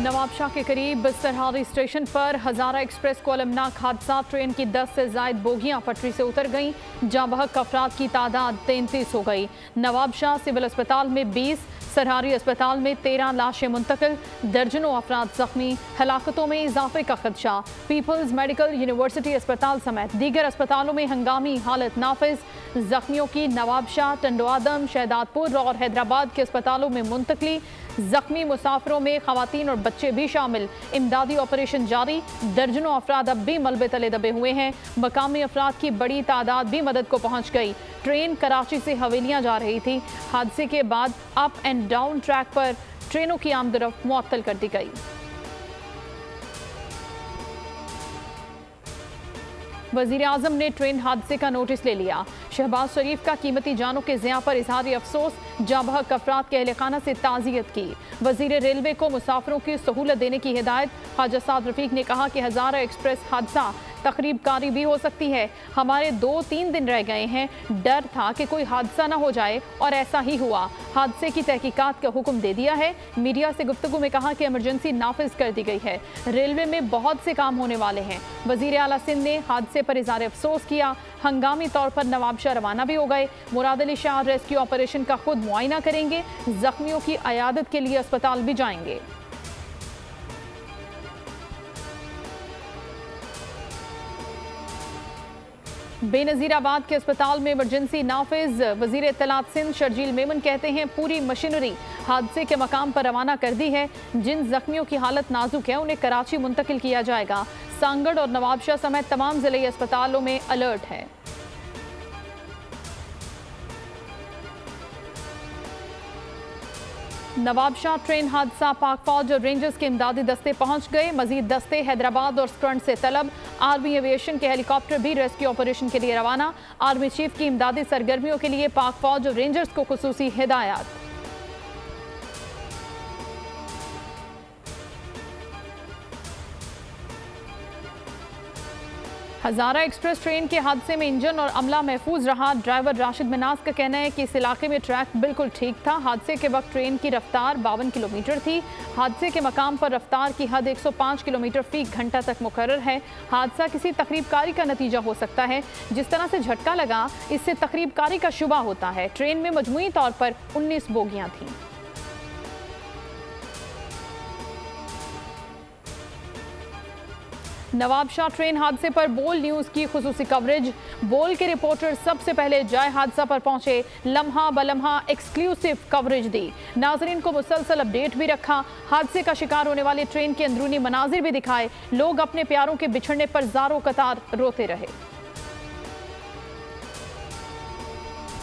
नवाबशाह के करीब सरहारी स्टेशन पर हजारा एक्सप्रेस को अलमनाक हादसा। ट्रेन की 10 से जायद बोगियां पटरी से उतर गईं। जाँ बहक अफराद की तादाद 33 हो गई। नवाबशाह सिविल अस्पताल में 20, सरहारी अस्पताल में 13 लाशें मुंतकिल, दर्जनों अफराद जख्मी। हलाकतों में इजाफे का खदशा। पीपल्स मेडिकल यूनिवर्सिटी अस्पताल समेत दीगर अस्पतालों में हंगामी हालत नाफिज। जख्मियों की नवाबशाह, टंडोआदम, शहदादपुर और हैदराबाद के अस्पतालों में मुंतकली। जख्मी मुसाफिरों में खवातीन और बच्चे भी शामिल। इमदादी ऑपरेशन जारी। दर्जनों अफराद अब भी मलबे तले दबे हुए हैं। मकामी अफराद की बड़ी तादाद भी मदद को पहुंच गई। ट्रेन कराची से हवेलियां जा रही थी। हादसे के बाद अप एंड डाउन ट्रैक पर ट्रेनों की आमदरफ मुअत्तल कर दी गई। वजीर आजम ने ट्रेन हादसे का नोटिस ले लिया। शहबाज शरीफ का कीमती जानों के ज़िया पर इजहार अफसोस। जाँ बहक अफराद के अहले खाना से ताज़ियत की। वजीर रेलवे को मुसाफिरों की सहूलत देने की हिदायत। ख्वाजा साद रफीक ने कहा कि हजारा एक्सप्रेस हादसा तकरीबकारी भी हो सकती है। हमारे 2-3 दिन रह गए हैं। डर था कि कोई हादसा ना हो जाए और ऐसा ही हुआ। हादसे की तहकीकात का हुक्म दे दिया है। मीडिया से गुफ्तगू में कहा कि इमरजेंसी नाफिज कर दी गई है। रेलवे में बहुत से काम होने वाले हैं। वजीर आला सिंध ने हादसे पर इजहार अफसोस किया। हंगामी तौर पर नवाबशाह रवाना भी हो गए। मुराद अली शाह रेस्क्यू ऑपरेशन का खुद मुआयना करेंगे। जख्मियों की अयादत के लिए अस्पताल भी जाएंगे। बेनजीराबाद के अस्पताल में इमरजेंसी नाफिज। वजीर इत्तलात सिंध शर्जील मेमन कहते हैं पूरी मशीनरी हादसे के मकाम पर रवाना कर दी है। जिन जख्मियों की हालत नाजुक है उन्हें कराची मुंतकिल किया जाएगा। सांगड़ और नवाबशाह समेत तमाम जिले अस्पतालों में अलर्ट है। नवाबशाह ट्रेन हादसा। पाक फौज और रेंजर्स के इमदादी दस्ते पहुंच गए। मजीद दस्ते हैदराबाद और स्कर्न से तलब। आर्मी एविएशन के हेलीकॉप्टर भी रेस्क्यू ऑपरेशन के लिए रवाना। आर्मी चीफ की इमदादी सरगर्मियों के लिए पाक फौज और रेंजर्स को खुसूसी हिदायत। हजारा एक्सप्रेस ट्रेन के हादसे में इंजन और अमला महफूज रहा। ड्राइवर राशिद मिनाज का कहना है कि इस इलाके में ट्रैक बिल्कुल ठीक था। हादसे के वक्त ट्रेन की रफ्तार 52 किलोमीटर थी। हादसे के मकाम पर रफ्तार की हद 105 किलोमीटर फी घंटा तक मुकर्रर है। हादसा किसी तकरीबकारी का नतीजा हो सकता है। जिस तरह से झटका लगा इससे तकरीबकारी का शुबा होता है। ट्रेन में मजमूई तौर पर 19 बोगियां थीं। नवाबशाह ट्रेन हादसे पर बोल न्यूज़ की खुसूसी कवरेज। बोल के रिपोर्टर सबसे पहले जाए हादसा पर पहुंचे। लम्हा बलम्हा एक्सक्लूसिव कवरेज दी। नाजरीन को मुसलसल अपडेट भी रखा। हादसे का शिकार होने वाली ट्रेन के अंदरूनी मनाजिर भी दिखाए। लोग अपने प्यारों के बिछड़ने पर ज़ारो कतार रोते रहे।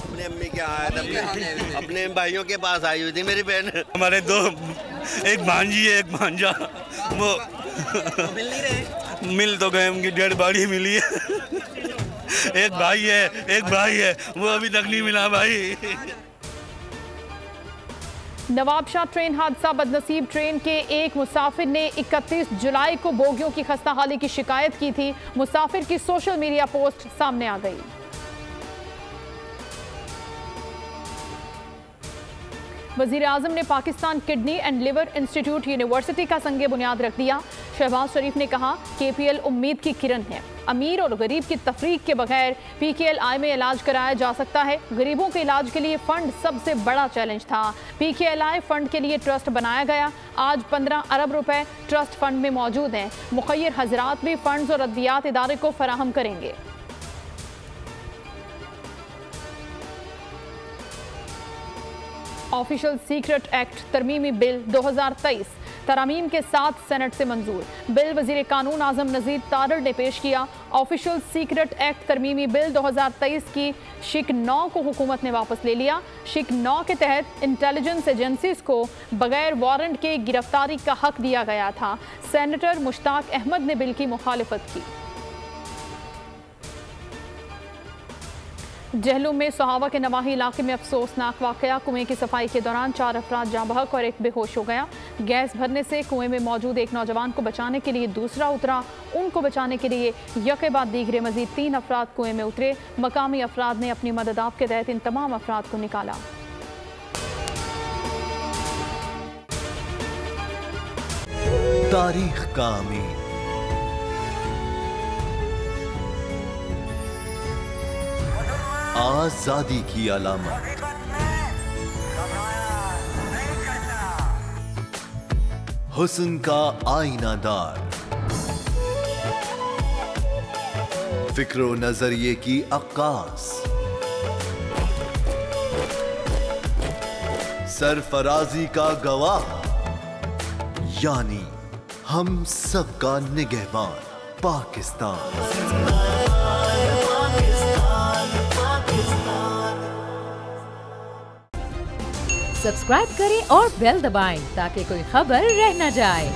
अपने अम्मी के आया अपने भाइयों के पास आई हुई थी मेरी बहन। हमारे दो, एक भांजी है एक भांजा, वो मिल नहीं रहे। मिल तो गए, उनकी डेड बॉडी मिली है। एक भाई है वो अभी तक नहीं मिला भाई। नवाबशाह ट्रेन हादसा। बदनसीब ट्रेन के एक मुसाफिर ने 31 जुलाई को बोगियों की खस्ता हाली की शिकायत की थी। मुसाफिर की सोशल मीडिया पोस्ट सामने आ गई। वजीर आजम ने Pakistan kidney and liver institute university का संगे बुनियाद रख दिया। शहबाज शरीफ ने कहा KPL उम्मीद की किरण है। अमीर और गरीब की तफरीक के बगैर PKLI में इलाज कराया जा सकता है। गरीबों के इलाज के लिए फंड सबसे बड़ा चैलेंज था। PKLI फंड के लिए ट्रस्ट बनाया गया। आज 15 अरब रुपए ट्रस्ट फंड में मौजूद हैं। मुखय्यर हजरात भी फंड्स और अद्वियात इदारे को फराहम करेंगे। ऑफिशियल सीक्रेट एक्ट तरमीमी बिल 2023 तरामीम के साथ सेनेट से मंजूर। बिल वजीर कानून आजम नजीर तारड़ ने पेश किया। ऑफिशियल सीक्रेट एक्ट तरमीमी बिल 2023 की शिक 9 को हुकूमत ने वापस ले लिया। शिक 9 के तहत इंटेलिजेंस एजेंसीज को बगैर वारंट के गिरफ्तारी का हक दिया गया था। सेनेटर मुश्ताक अहमद ने बिल की मुखालिफत की। जहलुम में सोहावा के नवाही इलाके में अफसोसनाक वाकया। कुएं की सफाई के दौरान 4 अफराद जाँ बहक और एक बेहोश हो गया। गैस भरने से कुएं में मौजूद एक नौजवान को बचाने के लिए दूसरा उतरा। उनको बचाने के लिए यके बाद दीगरे मजीद 3 अफराद कुएं में उतरे। मकामी अफराद ने अपनी मदद आप के तहत इन तमाम अफराद को निकाला। तारीख का अमीन। आजादी की अलामत। हुस्न का आईनादार। फिक्रो नजरिए की अक्कास। सरफराजी का गवाह, यानी हम सबका निगहबान पाकिस्तान। सब्सक्राइब करें और बेल दबाएं ताकि कोई खबर रह न जाए।